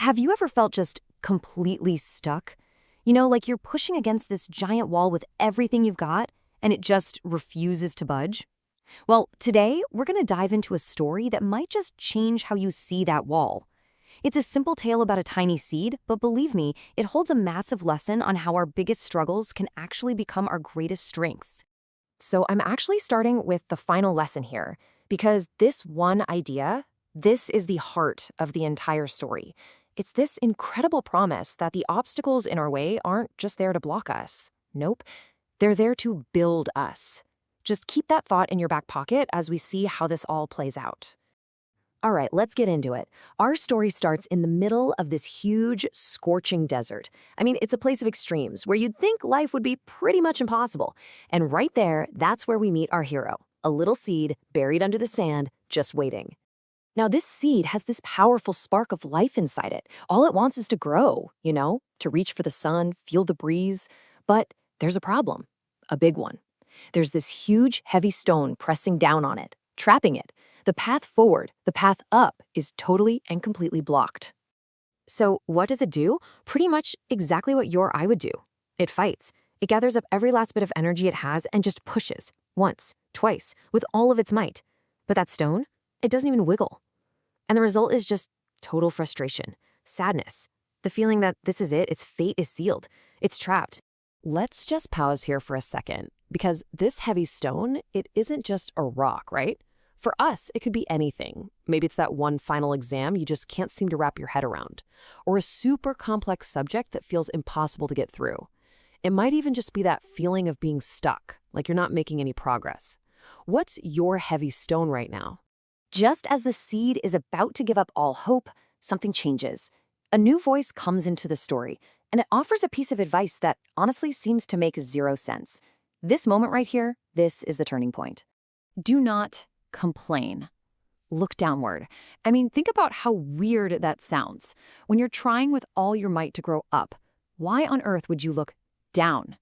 Have you ever felt just completely stuck? Like you're pushing against this giant wall with everything you've got, and it just refuses to budge? Well, today we're going to dive into a story that might just change how you see that wall. It's a simple tale about a tiny seed, but believe me, it holds a massive lesson on how our biggest struggles can actually become our greatest strengths. So I'm actually starting with the final lesson here, because this one idea, this is the heart of the entire story. It's this incredible promise that the obstacles in our way aren't just there to block us. Nope, they're there to build us. Just keep that thought in your back pocket as we see how this all plays out. All right, let's get into it. Our story starts in the middle of this huge, scorching desert. I mean, it's a place of extremes where you'd think life would be pretty much impossible. And right there, that's where we meet our hero, a little seed buried under the sand, just waiting. Now, this seed has this powerful spark of life inside it. All it wants is to grow, to reach for the sun, feel the breeze. But there's a problem, a big one. There's this huge, heavy stone pressing down on it, trapping it. The path forward, the path up, is totally and completely blocked. So what does it do? Pretty much exactly what your eye would do. It fights. It gathers up every last bit of energy it has and just pushes, once, twice, with all of its might. But that stone, it doesn't even wiggle. And the result is just total frustration, sadness, the feeling that this is it, its fate is sealed, it's trapped. Let's just pause here for a second, because this heavy stone, it isn't just a rock, right? For us, it could be anything. Maybe it's that one final exam you just can't seem to wrap your head around, or a super complex subject that feels impossible to get through. It might even just be that feeling of being stuck, like you're not making any progress. What's your heavy stone right now? Just as the seed is about to give up all hope, something changes. A new voice comes into the story, and it offers a piece of advice that honestly seems to make zero sense. This moment right here, this is the turning point. Do not complain. Look downward. I mean, think about how weird that sounds. When you're trying with all your might to grow up, why on earth would you look down?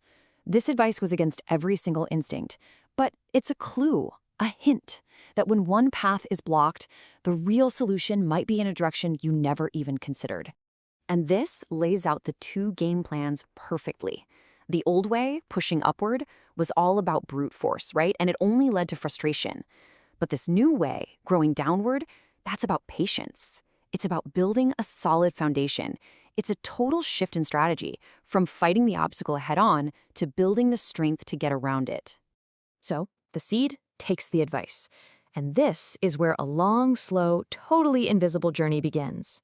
This advice was against every single instinct, but it's a clue, a hint, that when one path is blocked, the real solution might be in a direction you never even considered. And this lays out the two game plans perfectly. The old way, pushing upward, was all about brute force, right? And it only led to frustration. But this new way, growing downward, that's about patience. It's about building a solid foundation. It's a total shift in strategy, from fighting the obstacle head-on to building the strength to get around it. So, the seed takes the advice. And this is where a long, slow, totally invisible journey begins.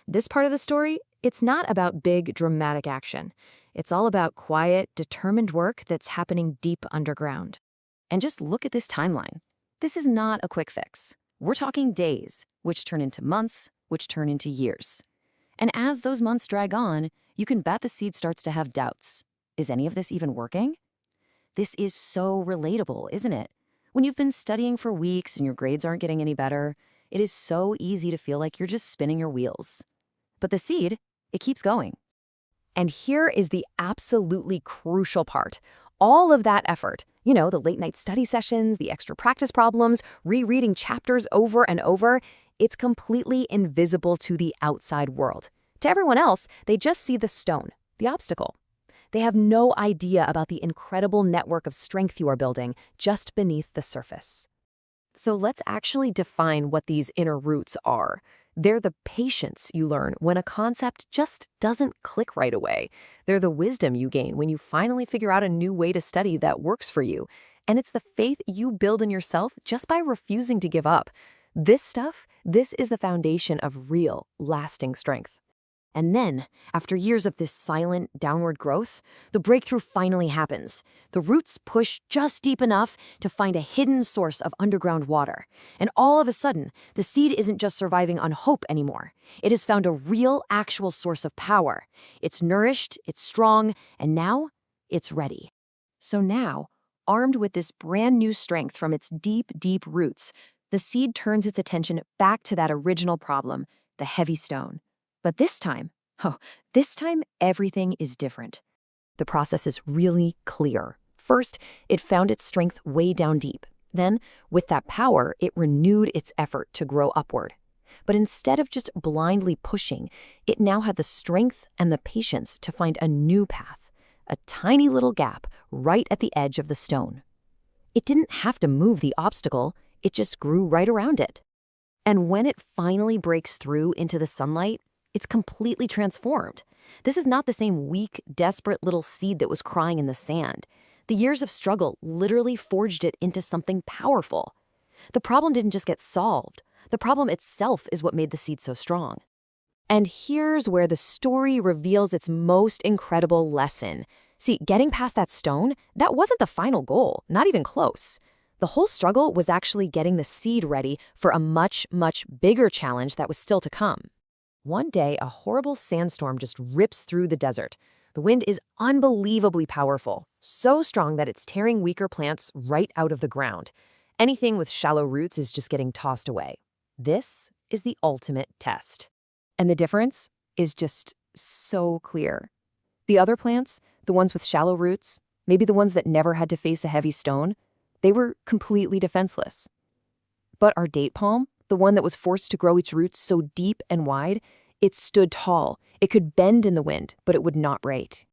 This part of the story, it's not about big, dramatic action. It's all about quiet, determined work that's happening deep underground. And just look at this timeline. This is not a quick fix. We're talking days, which turn into months, which turn into years. And as those months drag on, you can bet the seed starts to have doubts. Is any of this even working? This is so relatable, isn't it? When you've been studying for weeks and your grades aren't getting any better, it is so easy to feel like you're just spinning your wheels. But the seed, it keeps going. And here is the absolutely crucial part. All of that effort, the late night study sessions, the extra practice problems, rereading chapters over and over, it's completely invisible to the outside world. To everyone else, they just see the stone, the obstacle. They have no idea about the incredible network of strength you are building just beneath the surface. So let's actually define what these inner roots are. They're the patience you learn when a concept just doesn't click right away. They're the wisdom you gain when you finally figure out a new way to study that works for you. And it's the faith you build in yourself just by refusing to give up. This is the foundation of real, lasting strength. And then, after years of this silent, downward growth, the breakthrough finally happens. The roots push just deep enough to find a hidden source of underground water. And all of a sudden, the seed isn't just surviving on hope anymore. It has found a real, actual source of power. It's nourished, it's strong, and now it's ready. So now, armed with this brand new strength from its deep, deep roots, the seed turns its attention back to that original problem, the heavy stone. But this time everything is different. The process is really clear. First, it found its strength way down deep. Then, with that power, it renewed its effort to grow upward. But instead of just blindly pushing, it now had the strength and the patience to find a new path, a tiny little gap right at the edge of the stone. It didn't have to move the obstacle, it just grew right around it. And when it finally breaks through into the sunlight, it's completely transformed. This is not the same weak, desperate little seed that was crying in the sand. The years of struggle literally forged it into something powerful. The problem didn't just get solved. The problem itself is what made the seed so strong. And here's where the story reveals its most incredible lesson. See, getting past that stone, that wasn't the final goal, not even close. The whole struggle was actually getting the seed ready for a much, much bigger challenge that was still to come. One day, a horrible sandstorm just rips through the desert. The wind is unbelievably powerful, so strong that it's tearing weaker plants right out of the ground. Anything with shallow roots is just getting tossed away. This is the ultimate test. And the difference is just so clear. The other plants, the ones with shallow roots, maybe the ones that never had to face a heavy stone, they were completely defenseless. But our date palm, the one that was forced to grow its roots so deep and wide, it stood tall. It could bend in the wind, but it would not break.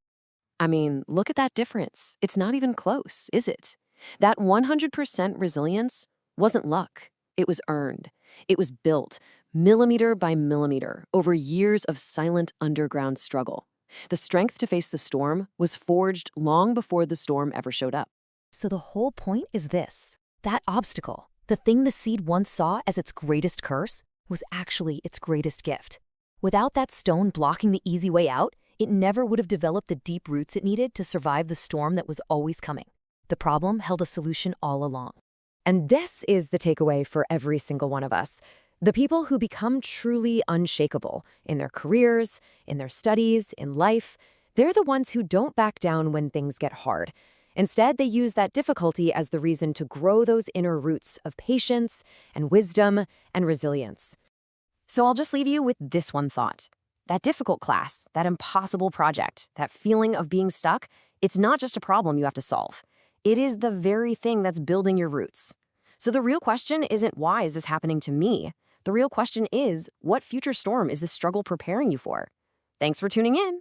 I mean, look at that difference. It's not even close, is it? That 100% resilience wasn't luck. It was earned. It was built, millimeter by millimeter, over years of silent underground struggle. The strength to face the storm was forged long before the storm ever showed up. So the whole point is this. That obstacle, the thing the seed once saw as its greatest curse, was actually its greatest gift. Without that stone blocking the easy way out, it never would have developed the deep roots it needed to survive the storm that was always coming. The problem held a solution all along. And this is the takeaway for every single one of us. The people who become truly unshakable in their careers, in their studies, in life, they're the ones who don't back down when things get hard. Instead, they use that difficulty as the reason to grow those inner roots of patience and wisdom and resilience. So I'll just leave you with this one thought. That difficult class, that impossible project, that feeling of being stuck, it's not just a problem you have to solve. It is the very thing that's building your roots. So the real question isn't, why is this happening to me? The real question is, what future storm is this struggle preparing you for? Thanks for tuning in.